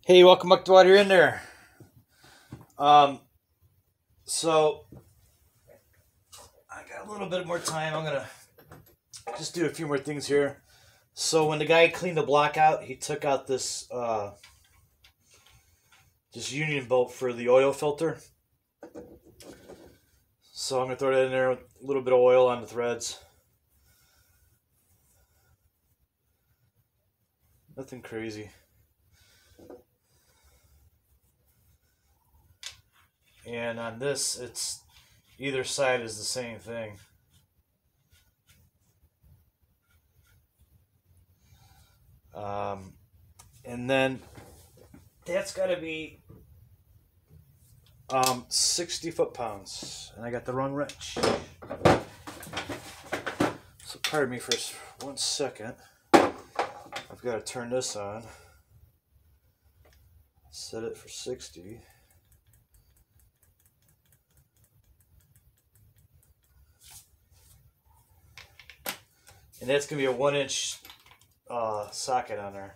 Hey, welcome back to Water in there. Um, so I got a little bit more time. I'm gonna just do a few more things here. So when the guy cleaned the block out, he took out this union bolt for the oil filter. So I'm gonna throw that in there with a little bit of oil on the threads. Nothing crazy. And on this, it's either side is the same thing. And then that's got to be 60 foot-pounds. And I got the wrong wrench. So pardon me for 1 second. I've got to turn this on. Set it for 60. And that's going to be a 1-inch socket on there.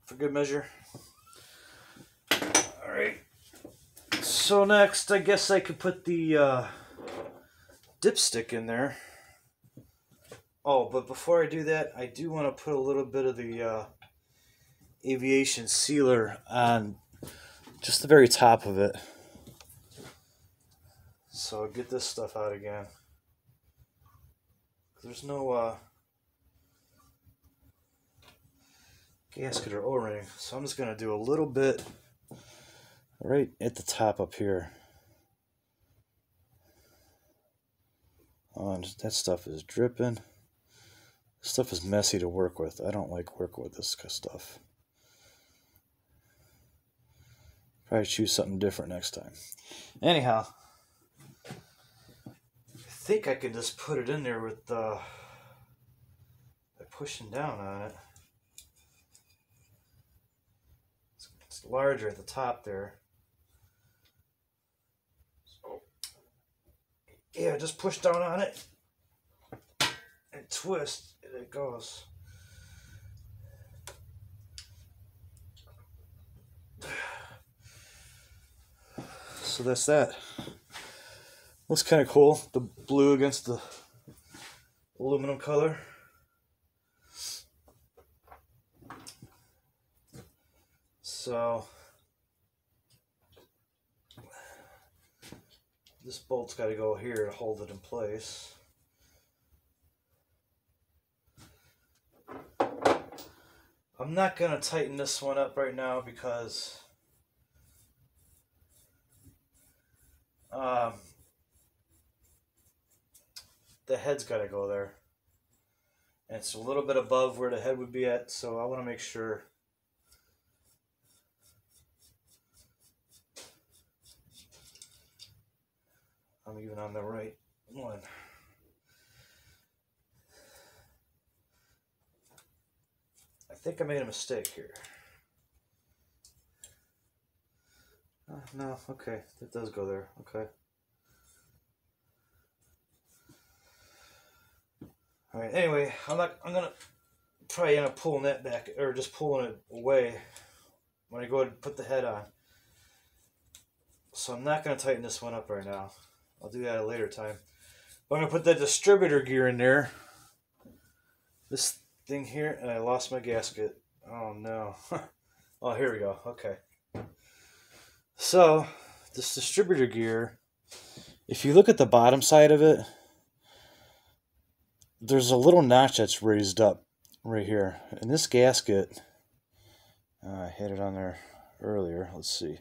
For good measure. Alright. So next, I guess I could put the dipstick in there. Oh, but before I do that, I do want to put a little bit of the aviation sealer on just the very top of it. So I'll get this stuff out again. There's no gasket or O-ring, so I'm just going to do a little bit right at the top up here. Oh, and that stuff is dripping. This stuff is messy to work with. I don't like working with this stuff. Probably choose something different next time. Anyhow, I think I can just put it in there with by pushing down on it. It's larger at the top there. So, yeah, just push down on it and twist, and it goes. So that's that. Looks kind of cool, the blue against the aluminum color. So this bolt's got to go here to hold it in place. I'm not going to tighten this one up right now because the head's got to go there. And it's a little bit above where the head would be at, so I want to make sure I'm even on the right one. I think I made a mistake here. No, okay, that does go there. Okay. All right. Anyway, I'm gonna probably end up pulling that back, or just pulling it away when I go ahead and put the head on. So I'm not gonna tighten this one up right now. I'll do that at a later time. But I'm gonna put the distributor gear in there. This thing here, and I lost my gasket. Oh no. Oh, here we go. Okay. So this distributor gear, if you look at the bottom side of it, there's a little notch that's raised up right here. And this gasket, I had it on there earlier. Let's see.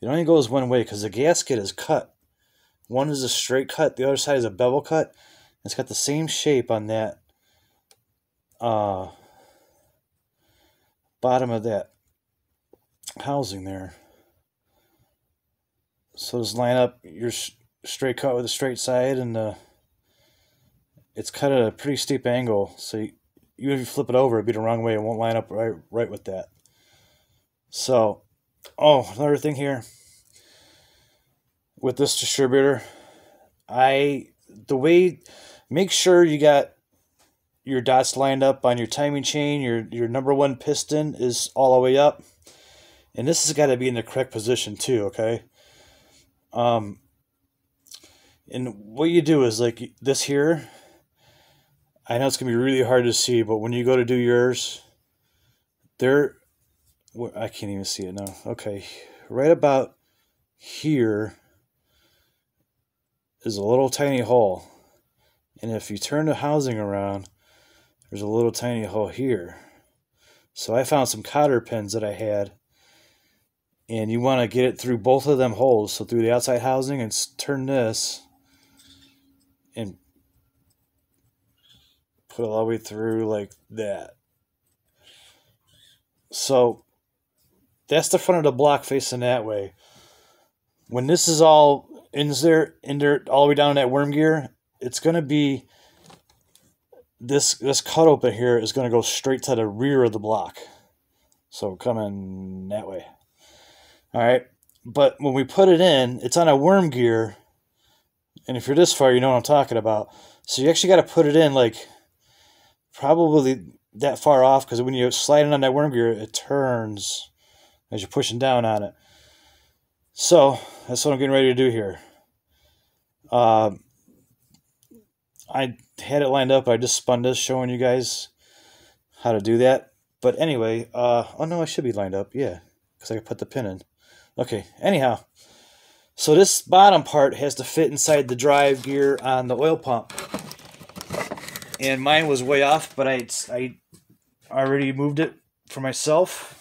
It only goes one way because the gasket is cut. One is a straight cut, the other side is a bevel cut. It's got the same shape on that bottom of that housing there. So just line up your straight cut with a straight side, and it's cut at a pretty steep angle, so even if you flip it over, it'd be the wrong way. It won't line up right with that. So, oh, another thing here with this distributor, make sure you got your dots lined up on your timing chain. Your number one piston is all the way up, and this has got to be in the correct position too. Okay. Um, and what you do is like this here. I know it's gonna be really hard to see, but when you go to do yours, there, I can't even see it now. Okay, right about here is a little tiny hole, and if you turn the housing around, there's a little tiny hole here. So I found some cotter pins that I had, and you want to get it through both of them holes, so through the outside housing, and turn this and put it all the way through like that. So that's the front of the block facing that way. When this is all in there all the way down in that worm gear, it's going to be this cut open here is going to go straight to the rear of the block. So coming that way. All right. But when we put it in, it's on a worm gear. And if you're this far, you know what I'm talking about. So you actually got to put it in like probably that far off, because when you're sliding on that worm gear, it turns as you're pushing down on it. So that's what I'm getting ready to do here. I had it lined up. I just spun this, showing you guys how to do that. But anyway, oh no, I should be lined up. Yeah, because I put the pin in. Okay, anyhow. So this bottom part has to fit inside the drive gear on the oil pump. And mine was way off, but I already moved it for myself.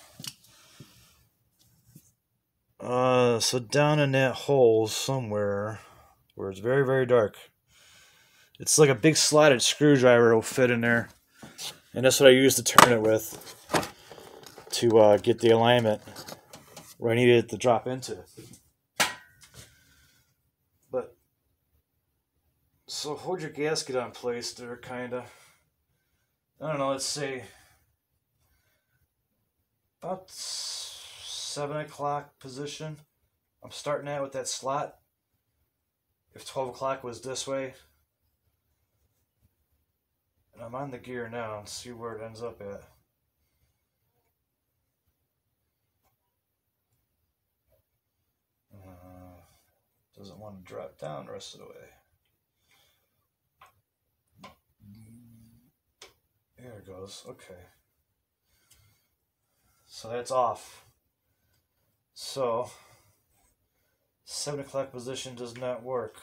So down in that hole somewhere, where it's very, very dark, it's like a big slotted screwdriver will fit in there. And that's what I use to turn it with, to get the alignment where I needed it to drop into. But, so hold your gasket on place there, kinda. I don't know, let's say about 7 o'clock position. I'm starting out with that slot. If 12 o'clock was this way. And I'm on the gear now and see where it ends up at. Doesn't want to drop down the rest of the way. There it goes. Okay. So that's off. So 7 o'clock position does not work.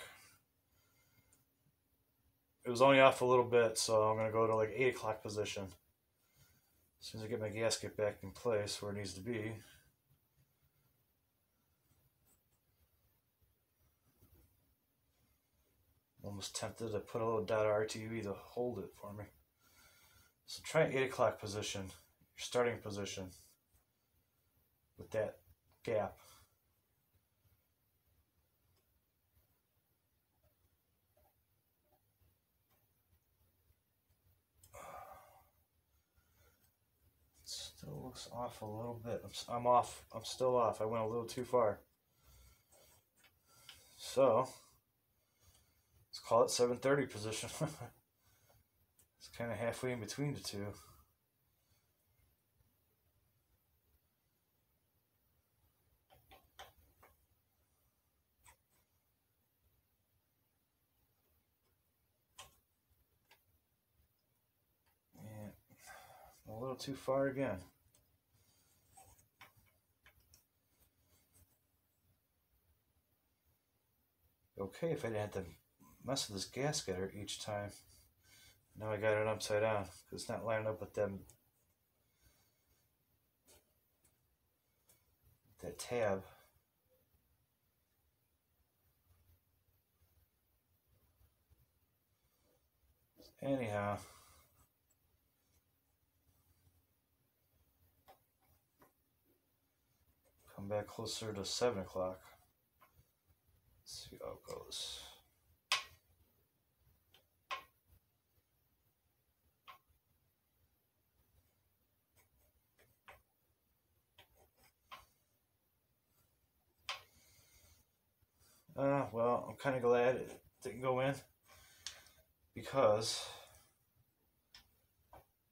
It was only off a little bit, so I'm going to go to like 8 o'clock position. As soon as I get my gasket back in place where it needs to be. Almost tempted to put a little dot of RTV to hold it for me. So try 8 o'clock position, your starting position, with that gap. Still looks off a little bit. I'm off. I'm still off. I went a little too far. So let's call it 7:30 position. It's kind of halfway in between the two. And a little too far again. Okay, if I didn't have to mess with this gasket each time. Now I got it upside down because it's not lining up with them. That tab. Anyhow. Come back closer to 7 o'clock. Let's see how it goes. Well, I'm kind of glad it didn't go in, because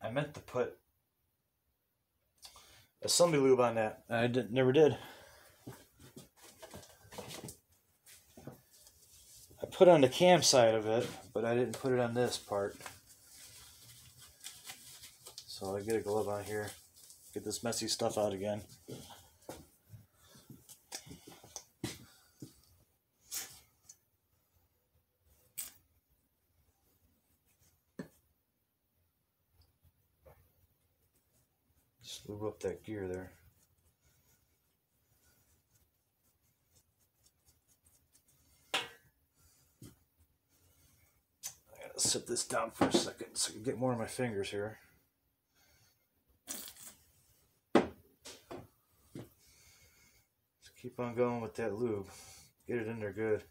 I meant to put assembly lube on that. I never did. I put on the cam side of it, but I didn't put it on this part. So I get a glove on here. Get this messy stuff out again. Just lube up that gear there. I gotta set this down for a second so I can get more of my fingers here. Just keep on going with that lube. Get it in there good.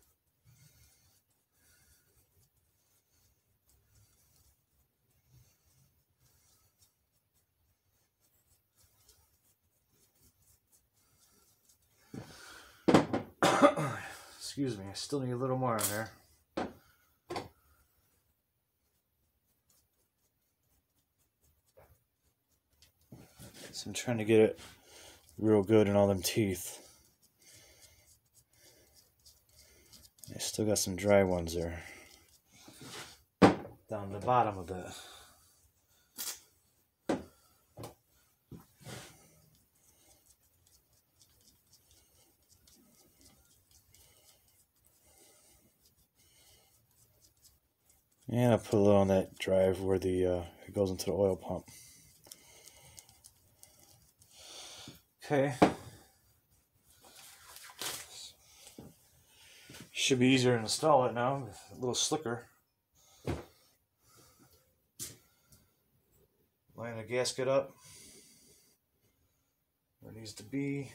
Excuse me, I still need a little more in there. So I'm trying to get it real good in all them teeth. I still got some dry ones there. Down the bottom of that. And I put a little on that drive where the it goes into the oil pump. Okay. Should be easier to install it now. A little slicker. Line the gasket up where it needs to be.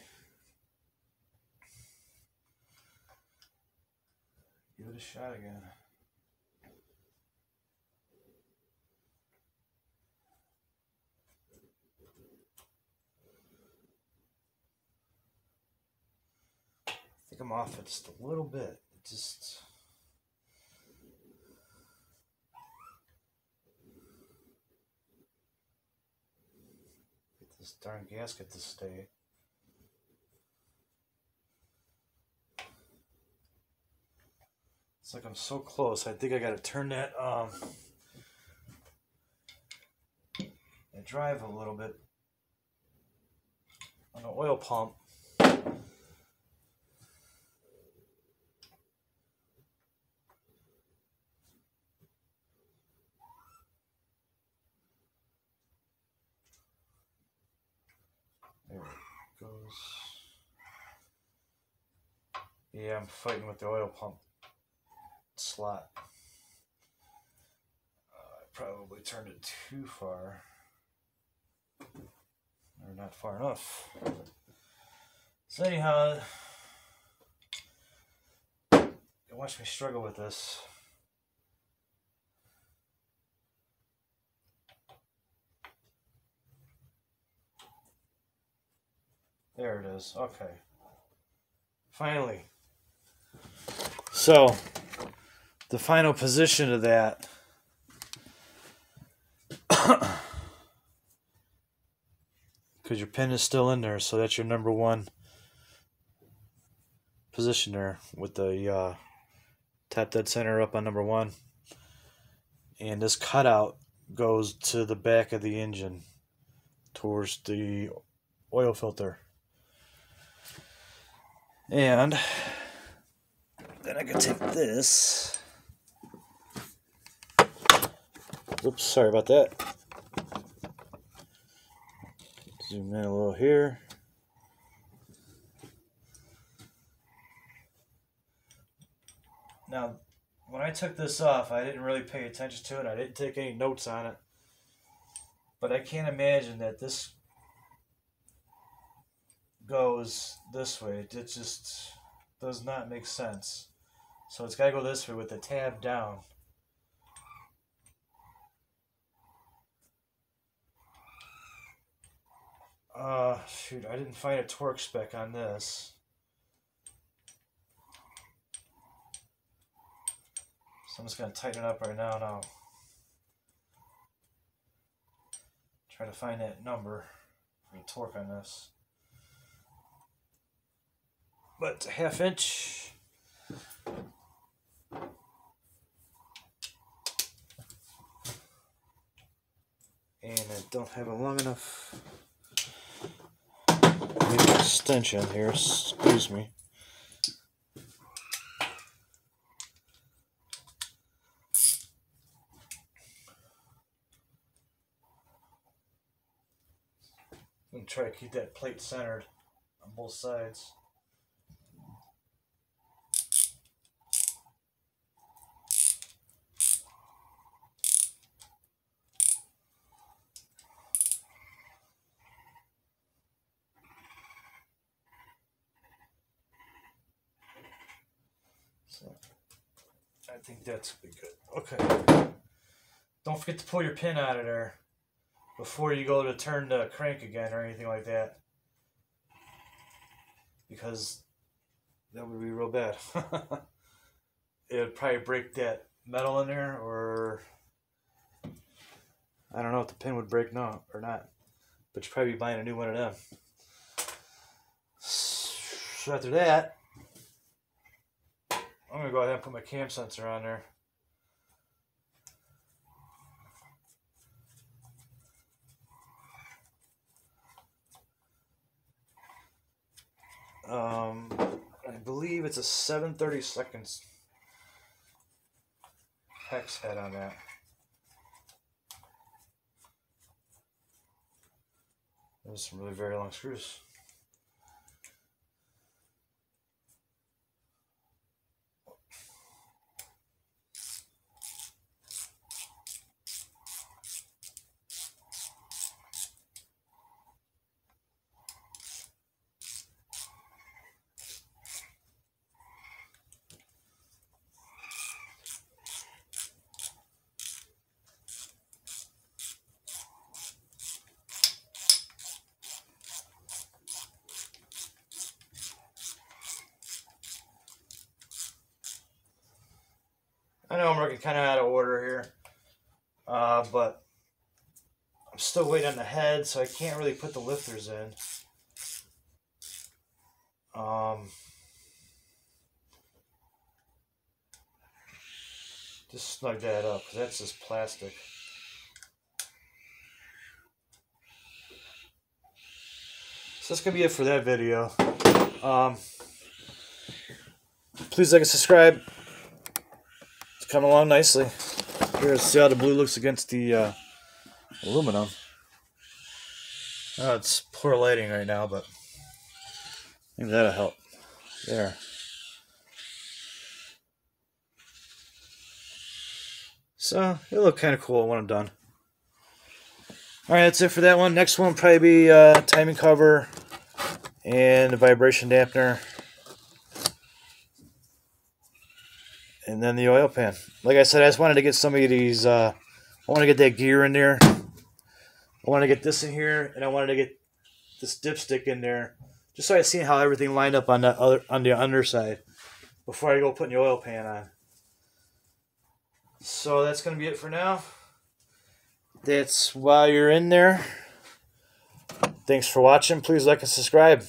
Give it a shot again. I think I'm off it just a little bit. Just get this darn gasket to stay. It's like I'm so close. I think I gotta turn that that drive a little bit on the oil pump. There it goes. Yeah, I'm fighting with the oil pump slot. I probably turned it too far. Or not far enough. So anyhow, watch me struggle with this. There it is. Okay. Finally. So, the final position of that. Because your pin is still in there, so that's your number one position there with the tap dead center up on number one. And this cutout goes to the back of the engine towards the oil filter. And then I can take this. Oops, sorry about that. Zoom in a little here. Now, when I took this off, I didn't really pay attention to it. I didn't take any notes on it. But I can't imagine that this goes this way. It just does not make sense. So it's got to go this way with the tab down. Shoot, I didn't find a torque spec on this. So I'm just going to tighten it up right now. Trying to find that number for the torque on this. But it's a 1/2 inch. And I don't have a long enough extension here, excuse me. I'm going to try to keep that plate centered on both sides. So I think that's good. Okay. Don't forget to pull your pin out of there before you go to turn the crank again or anything like that, because that would be real bad. It would probably break that metal in there, or I don't know if the pin would break now or not, but you'd probably be buying a new one of them. So after that, I'm going to go ahead and put my cam sensor on there. I believe it's a 7/32 hex head on that. There's some really very long screws. I know I'm working kind of out of order here, but I'm still waiting on the head, so I can't really put the lifters in. Just snug that up, because that's just plastic. So that's going to be it for that video. Please like and subscribe. Coming along nicely. Here, see how the blue looks against the aluminum. It's poor lighting right now, but maybe that'll help. There. So it'll look kind of cool when I'm done. All right, that's it for that one. Next one will probably be timing cover and a vibration dampener. And then the oil pan. Like I said, I just wanted to get some of these, I want to get that gear in there. I wanted to get this in here, and I wanted to get this dipstick in there, just so I see how everything lined up on the underside before I go putting the oil pan on. So that's going to be it for now. That's while you're in there. Thanks for watching. Please like and subscribe.